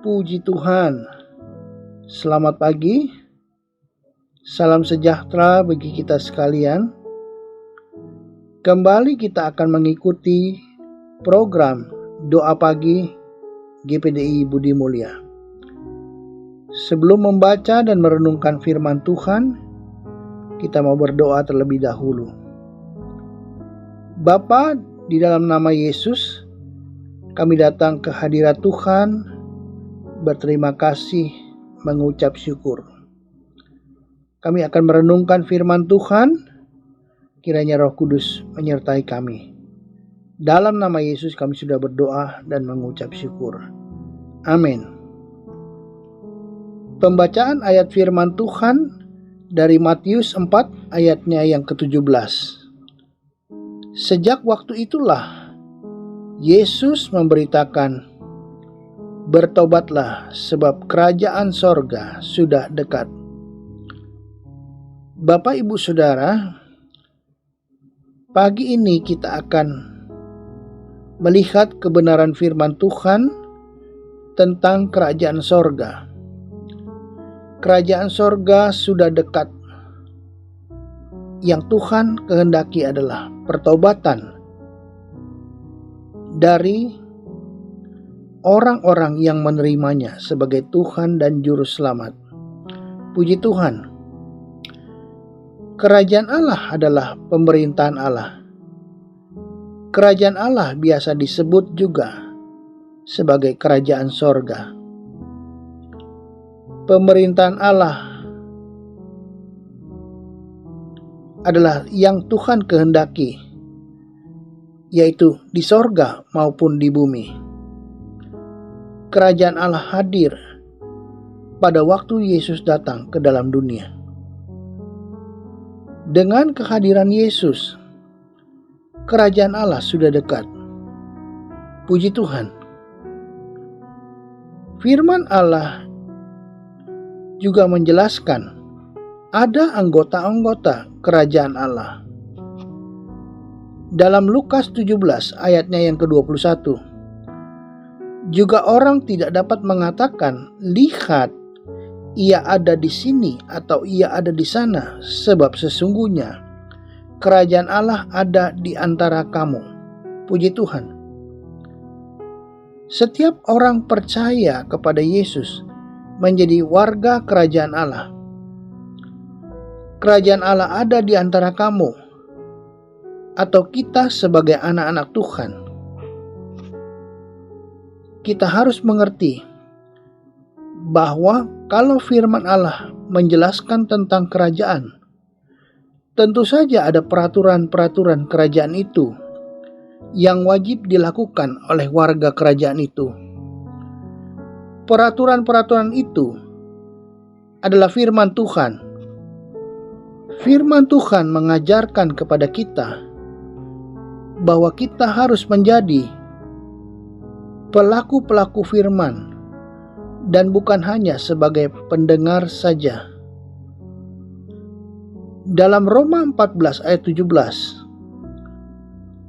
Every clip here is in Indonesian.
Puji Tuhan. Selamat pagi. Salam sejahtera bagi kita sekalian. Kembali kita akan mengikuti program Doa Pagi GPDI Budi Mulia. Sebelum membaca dan merenungkan firman Tuhan, kita mau berdoa terlebih dahulu. Bapa, di dalam nama Yesus, kami datang ke hadirat Tuhan, berterima kasih, mengucap syukur. Kami akan merenungkan firman Tuhan, kiranya Roh Kudus menyertai kami. Dalam nama Yesus kami sudah berdoa dan mengucap syukur. Amin. Pembacaan ayat firman Tuhan dari Matius 4 ayatnya yang ke-17. Sejak waktu itulah Yesus memberitakan, "Bertobatlah, sebab kerajaan sorga sudah dekat." Bapak, Ibu, Saudara, pagi ini kita akan melihat kebenaran firman Tuhan tentang kerajaan sorga. Kerajaan sorga sudah dekat. Yang Tuhan kehendaki adalah pertobatan dari orang-orang yang menerimanya sebagai Tuhan dan Juru Selamat. Puji Tuhan. Kerajaan Allah adalah pemerintahan Allah. Kerajaan Allah biasa disebut juga sebagai kerajaan sorga. Pemerintahan Allah adalah yang Tuhan kehendaki, yaitu di sorga maupun di bumi. Kerajaan Allah hadir pada waktu Yesus datang ke dalam dunia. Dengan kehadiran Yesus, kerajaan Allah sudah dekat. Puji Tuhan. Firman Allah juga menjelaskan ada anggota-anggota kerajaan Allah. Dalam Lukas 17 ayatnya yang ke-21, juga orang tidak dapat mengatakan, "Lihat, ia ada di sini," atau "ia ada di sana," sebab sesungguhnya kerajaan Allah ada di antara kamu. Puji Tuhan. Setiap orang percaya kepada Yesus menjadi warga kerajaan Allah. Kerajaan Allah ada di antara kamu, atau kita sebagai anak-anak Tuhan. Kita harus mengerti bahwa kalau firman Allah menjelaskan tentang kerajaan, tentu saja ada peraturan-peraturan kerajaan itu yang wajib dilakukan oleh warga kerajaan itu. Peraturan-peraturan itu adalah firman Tuhan. Firman Tuhan mengajarkan kepada kita bahwa kita harus menjadi pelaku-pelaku firman dan bukan hanya sebagai pendengar saja. Dalam Roma 14 ayat 17,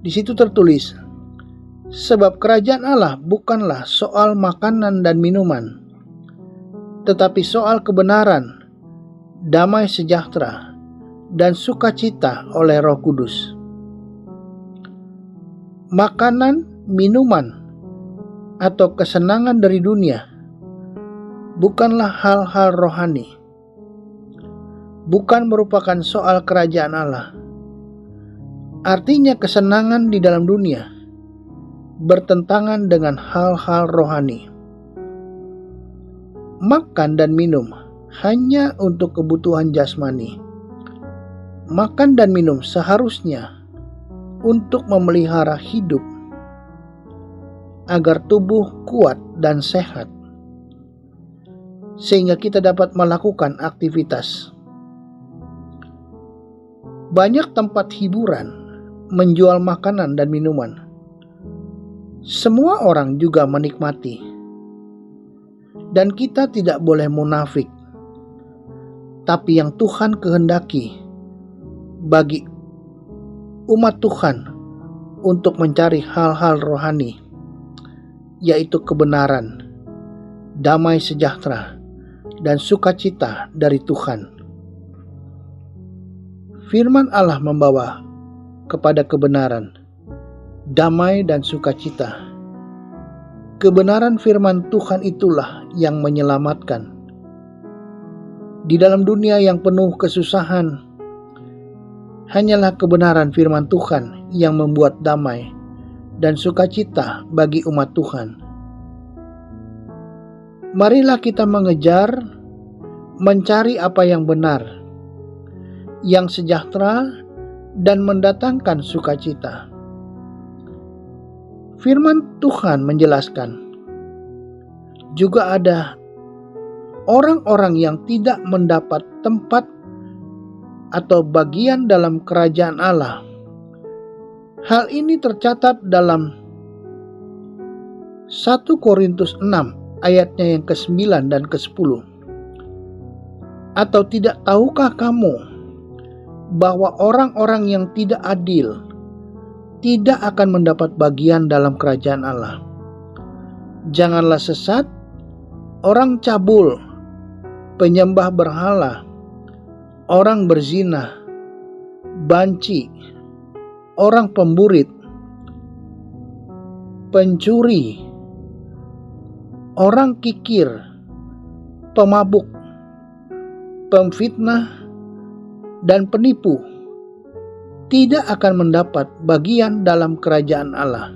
di situ tertulis, "Sebab kerajaan Allah bukanlah soal makanan dan minuman, tetapi soal kebenaran, damai sejahtera, dan sukacita oleh Roh Kudus." Makanan, minuman, atau kesenangan dari dunia bukanlah hal-hal rohani, bukan merupakan soal kerajaan Allah. Artinya kesenangan di dalam dunia bertentangan dengan hal-hal rohani. Makan dan minum hanya untuk kebutuhan jasmani. Makan dan minum seharusnya untuk memelihara hidup agar tubuh kuat dan sehat, sehingga kita dapat melakukan aktivitas. Banyak tempat hiburan menjual makanan dan minuman. Semua orang juga menikmati, dan kita tidak boleh munafik. Tapi yang Tuhan kehendaki bagi umat Tuhan untuk mencari hal-hal rohani, yaitu kebenaran, damai sejahtera, dan sukacita dari Tuhan. Firman Allah membawa kepada kebenaran, damai dan sukacita. Kebenaran firman Tuhan itulah yang menyelamatkan. Di dalam dunia yang penuh kesusahan, hanyalah kebenaran firman Tuhan yang membuat damai dan sukacita bagi umat Tuhan. Marilah kita mengejar, mencari apa yang benar, yang sejahtera, dan mendatangkan sukacita. Firman Tuhan menjelaskan, juga ada orang-orang yang tidak mendapat tempat atau bagian dalam kerajaan Allah. Hal ini tercatat dalam 1 Korintus 6 ayatnya yang ke-9 dan ke-10. Atau tidak tahukah kamu bahwa orang-orang yang tidak adil tidak akan mendapat bagian dalam kerajaan Allah? Janganlah sesat, orang cabul, penyembah berhala, orang berzina, banci, orang pemburit, pencuri, orang kikir, pemabuk, pemfitnah, dan penipu tidak akan mendapat bagian dalam kerajaan Allah.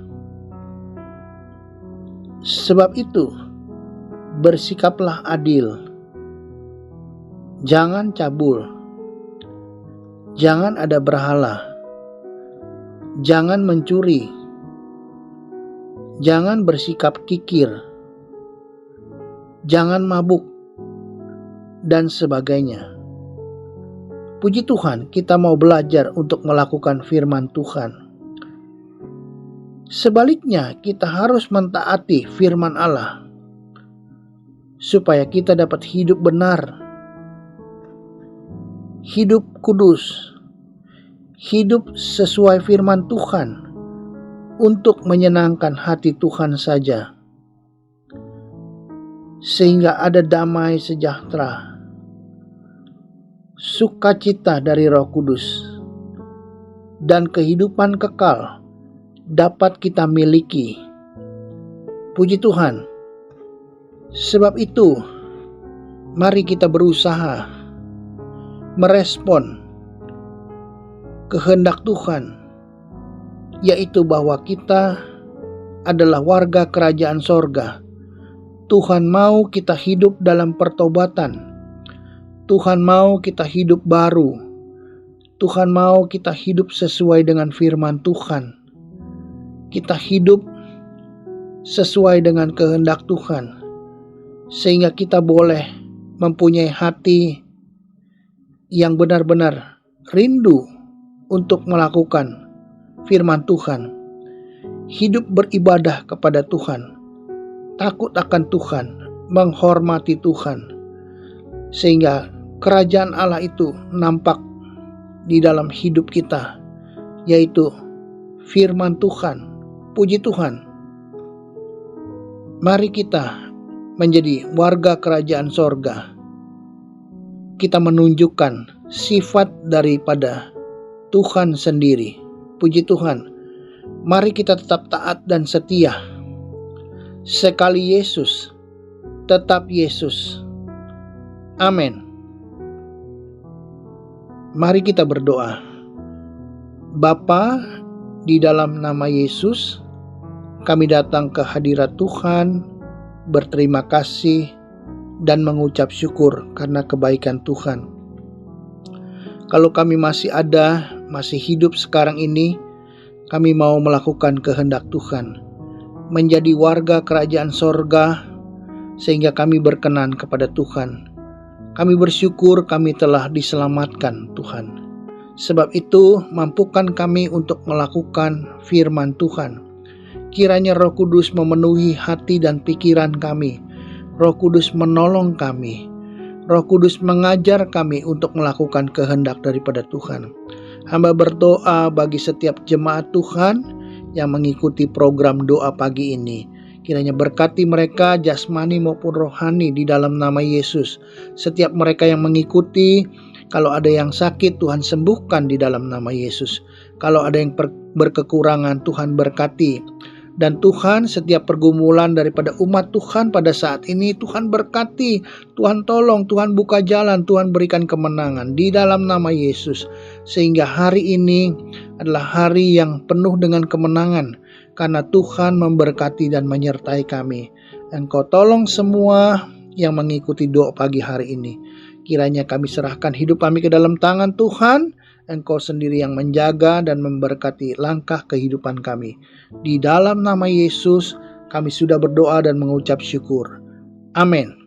Sebab itu, bersikaplah adil. Jangan cabul, jangan ada berhala, jangan mencuri, jangan bersikap kikir, jangan mabuk, dan sebagainya. Puji Tuhan, kita mau belajar untuk melakukan firman Tuhan. Sebaliknya, kita harus mentaati firman Allah supaya kita dapat hidup benar, hidup kudus, hidup sesuai firman Tuhan untuk menyenangkan hati Tuhan saja, sehingga ada damai sejahtera, sukacita dari Roh Kudus, dan kehidupan kekal dapat kita miliki. Puji Tuhan. Sebab itu, mari kita berusaha merespon kehendak Tuhan, yaitu bahwa kita adalah warga kerajaan sorga. Tuhan mau kita hidup dalam pertobatan. Tuhan mau kita hidup baru. Tuhan mau kita hidup sesuai dengan firman Tuhan. Kita hidup sesuai dengan kehendak Tuhan, sehingga kita boleh mempunyai hati yang benar-benar rindu untuk melakukan firman Tuhan, hidup beribadah kepada Tuhan, takut akan Tuhan, menghormati Tuhan, sehingga kerajaan Allah itu nampak di dalam hidup kita, yaitu firman Tuhan. Puji Tuhan. Mari kita menjadi warga kerajaan sorga. Kita menunjukkan sifat daripada Tuhan sendiri. Puji Tuhan. Mari kita tetap taat dan setia. Sekali Yesus, tetap Yesus. Amin. Mari kita berdoa. Bapa, di dalam nama Yesus, kami datang ke hadirat Tuhan, berterima kasih dan mengucap syukur karena kebaikan Tuhan. Kalau kami masih ada, masih hidup sekarang ini, kami mau melakukan kehendak Tuhan, menjadi warga kerajaan sorga, sehingga kami berkenan kepada Tuhan. Kami bersyukur kami telah diselamatkan Tuhan. Sebab itu, mampukan kami untuk melakukan firman Tuhan. Kiranya Roh Kudus memenuhi hati dan pikiran kami. Roh Kudus menolong kami. Roh Kudus mengajar kami untuk melakukan kehendak daripada Tuhan. Hamba berdoa bagi setiap jemaat Tuhan yang mengikuti program doa pagi ini. Kiranya berkati mereka jasmani maupun rohani di dalam nama Yesus. Setiap mereka yang mengikuti, kalau ada yang sakit, Tuhan sembuhkan di dalam nama Yesus. Kalau ada yang berkekurangan, Tuhan berkati. Dan Tuhan, setiap pergumulan daripada umat Tuhan pada saat ini, Tuhan berkati, Tuhan tolong, Tuhan buka jalan, Tuhan berikan kemenangan di dalam nama Yesus. Sehingga hari ini adalah hari yang penuh dengan kemenangan, karena Tuhan memberkati dan menyertai kami. Engkau tolong semua yang mengikuti doa pagi hari ini. Kiranya kami serahkan hidup kami ke dalam tangan Tuhan. Engkau sendiri yang menjaga dan memberkati langkah kehidupan kami. Di dalam nama Yesus kami sudah berdoa dan mengucap syukur. Amin.